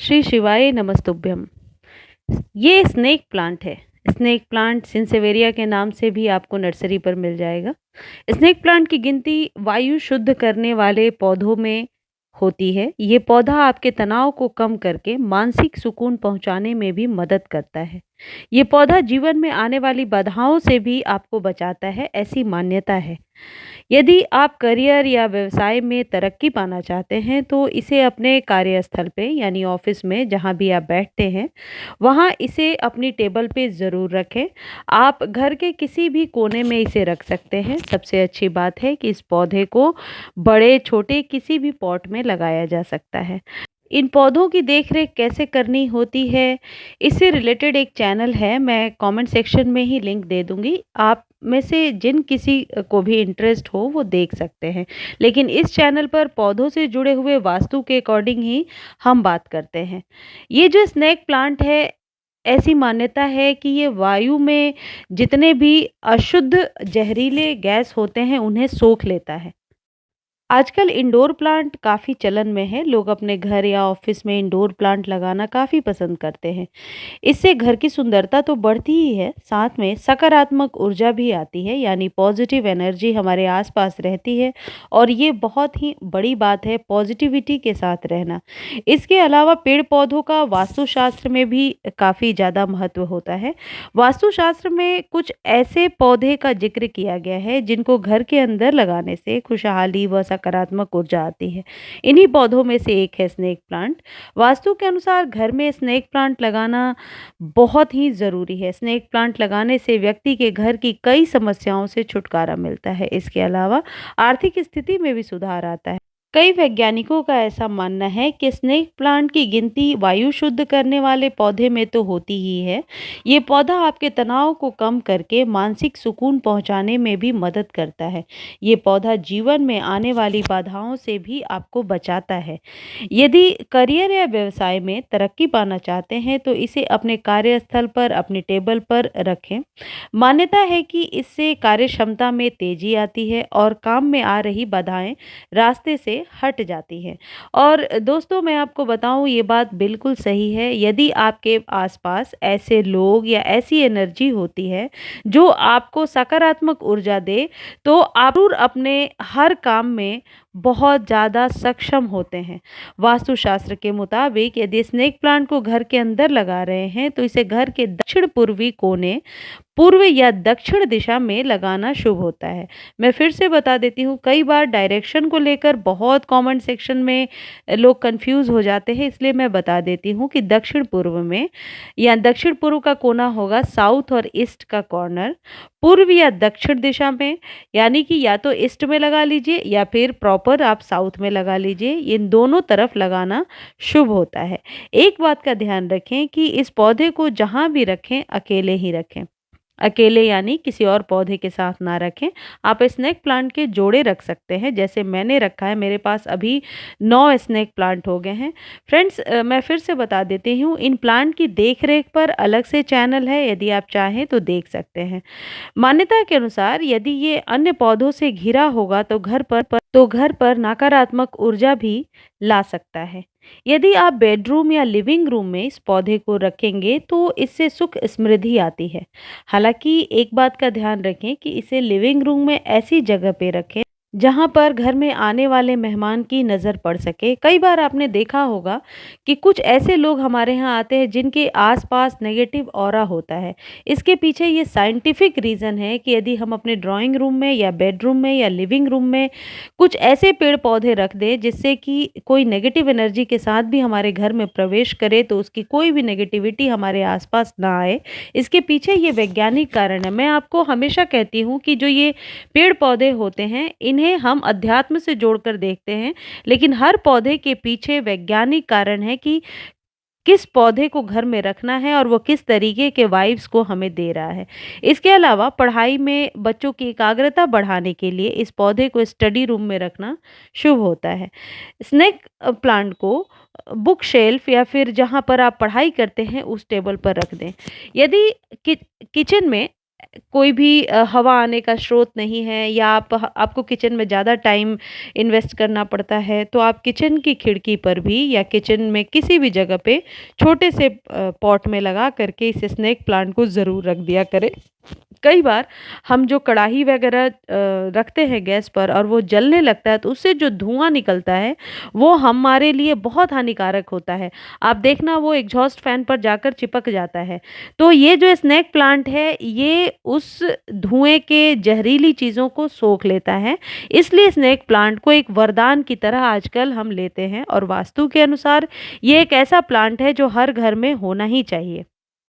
श्री शिवाय नमस्तुभ्यम। ये snake plant है। स्नेक प्लांट सिंसेवेरिया के नाम से भी आपको नर्सरी पर मिल जाएगा। स्नेक प्लांट की गिनती वायु शुद्ध करने वाले पौधों में होती है। ये पौधा आपके तनाव को कम करके मानसिक सुकून पहुंचाने में भी मदद करता है। ये पौधा जीवन में आने वाली बाधाओं से भी आपको बचाता है, ऐसी मान्यता है। यदि आप करियर या व्यवसाय में तरक्की पाना चाहते हैं तो इसे अपने कार्यस्थल पे यानी ऑफिस में जहाँ भी आप बैठते हैं वहाँ इसे अपनी टेबल पे ज़रूर रखें। आप घर के किसी भी कोने में इसे रख सकते हैं। सबसे अच्छी बात है कि इस पौधे को बड़े छोटे किसी भी पॉट में लगाया जा सकता है। इन पौधों की देखरेख कैसे करनी होती है, इससे रिलेटेड एक चैनल है, मैं कमेंट सेक्शन में ही लिंक दे दूँगी। आप में से जिन किसी को भी इंटरेस्ट हो वो देख सकते हैं। लेकिन इस चैनल पर पौधों से जुड़े हुए वास्तु के अकॉर्डिंग ही हम बात करते हैं। ये जो स्नेक प्लांट है, ऐसी मान्यता है कि ये वायु में जितने भी अशुद्ध ज़हरीले गैस होते हैं उन्हें सोख लेता है। आजकल इंडोर प्लांट काफ़ी चलन में है। लोग अपने घर या ऑफिस में इंडोर प्लांट लगाना काफ़ी पसंद करते हैं। इससे घर की सुंदरता तो बढ़ती ही है, साथ में सकारात्मक ऊर्जा भी आती है, यानी पॉजिटिव एनर्जी हमारे आसपास रहती है। और ये बहुत ही बड़ी बात है, पॉजिटिविटी के साथ रहना। इसके अलावा पेड़ पौधों का वास्तुशास्त्र में भी काफ़ी ज़्यादा महत्व होता है। वास्तुशास्त्र में कुछ ऐसे पौधे का जिक्र किया गया है जिनको घर के अंदर लगाने से खुशहाली व सकारात्मक ऊर्जा आती है। इन्हीं पौधों में से एक है स्नेक प्लांट। वास्तु के अनुसार घर में स्नेक प्लांट लगाना बहुत ही ज़रूरी है। स्नेक प्लांट लगाने से व्यक्ति के घर की कई समस्याओं से छुटकारा मिलता है। इसके अलावा आर्थिक स्थिति में भी सुधार आता है। कई वैज्ञानिकों का ऐसा मानना है कि स्नेक प्लांट की गिनती वायु शुद्ध करने वाले पौधे में तो होती ही है। ये पौधा आपके तनाव को कम करके मानसिक सुकून पहुंचाने में भी मदद करता है। ये पौधा जीवन में आने वाली बाधाओं से भी आपको बचाता है। यदि करियर या व्यवसाय में तरक्की पाना चाहते हैं तो इसे अपने कार्यस्थल पर, अपनी टेबल पर रखें। मान्यता है कि इससे कार्य क्षमता में तेजी आती है और काम में आ रही बाधाएं रास्ते से हट जाती है। और दोस्तों, मैं आपको बताऊं, ये बात बिल्कुल सही है। यदि आपके आसपास ऐसे लोग या ऐसी एनर्जी होती है जो आपको सकारात्मक ऊर्जा दे, तो आप जरूर अपने हर काम में बहुत ज़्यादा सक्षम होते हैं। वास्तुशास्त्र के मुताबिक यदि स्नेक प्लांट को घर के अंदर लगा रहे हैं तो इसे घर के दक्षिण पूर्वी कोने, पूर्व या दक्षिण दिशा में लगाना शुभ होता है। मैं फिर से बता देती हूँ, कई बार डायरेक्शन को लेकर बहुत कमेंट सेक्शन में लोग कंफ्यूज हो जाते हैं, इसलिए मैं बता देती हूँ कि दक्षिण पूर्व में, या दक्षिण पूर्व का कोना होगा साउथ और ईस्ट का कॉर्नर, पूर्व या दक्षिण दिशा में, यानी कि या तो ईस्ट में लगा लीजिए या फिर प्रॉपर आप साउथ में लगा लीजिए। इन दोनों तरफ लगाना शुभ होता है। एक बात का ध्यान रखें कि इस पौधे को जहाँ भी रखें अकेले ही रखें। अकेले यानी किसी और पौधे के साथ ना रखें। आप स्नेक प्लांट के जोड़े रख सकते हैं, जैसे मैंने रखा है। मेरे पास अभी 9 स्नेक प्लांट हो गए हैं। फ्रेंड्स, मैं फिर से बता देती हूँ, इन प्लांट की देख-रेख पर अलग से चैनल है, यदि आप चाहें तो देख सकते हैं। मान्यता के अनुसार यदि ये अन्य पौधों से घिरा होगा तो घर पर नकारात्मक ऊर्जा भी ला सकता है। यदि आप बेडरूम या लिविंग रूम में इस पौधे को रखेंगे तो इससे सुख समृद्धि आती है। हालांकि एक बात का ध्यान रखें कि इसे लिविंग रूम में ऐसी जगह पे रखें जहां पर घर में आने वाले मेहमान की नज़र पड़ सके। कई बार आपने देखा होगा कि कुछ ऐसे लोग हमारे यहाँ आते हैं जिनके आसपास नेगेटिव ऑरा होता है। इसके पीछे ये साइंटिफिक रीज़न है कि यदि हम अपने ड्राइंग रूम में या बेडरूम में या लिविंग रूम में कुछ ऐसे पेड़ पौधे रख दें जिससे कि कोई नेगेटिव एनर्जी के साथ भी हमारे घर में प्रवेश करे, तो उसकी कोई भी नेगेटिविटी हमारे आसपास ना आए। इसके पीछे ये वैज्ञानिक कारण है। मैं आपको हमेशा कहती हूँ कि जो ये पेड़ पौधे होते हैं इन्हें हम अध्यात्म से जोड़कर देखते हैं, लेकिन हर पौधे के पीछे वैज्ञानिक कारण है कि किस पौधे को घर में रखना है और वो किस तरीके के वाइब्स को हमें दे रहा है। इसके अलावा पढ़ाई में बच्चों की एकाग्रता बढ़ाने के लिए इस पौधे को स्टडी रूम में रखना शुभ होता है। स्नेक प्लांट को बुक शेल्फ या फिर जहाँ पर आप पढ़ाई करते हैं उस टेबल पर रख दें। यदि कि किचन में कोई भी हवा आने का स्रोत नहीं है, या आपको किचन में ज़्यादा टाइम इन्वेस्ट करना पड़ता है, तो आप किचन की खिड़की पर भी या किचन में किसी भी जगह पे छोटे से पॉट में लगा करके इस स्नेक प्लांट को ज़रूर रख दिया करें। कई बार हम जो कढ़ाई वगैरह रखते हैं गैस पर और वो जलने लगता है, तो उससे जो धुआं निकलता है वो हमारे लिए बहुत हानिकारक होता है। आप देखना वो एग्जॉस्ट फैन पर जाकर चिपक जाता है। तो ये जो स्नेक प्लांट है, ये उस धुएं के जहरीली चीज़ों को सोख लेता है। इसलिए स्नेक प्लांट को एक वरदान की तरह आजकल हम लेते हैं, और वास्तु के अनुसार ये एक ऐसा प्लांट है जो हर घर में होना ही चाहिए।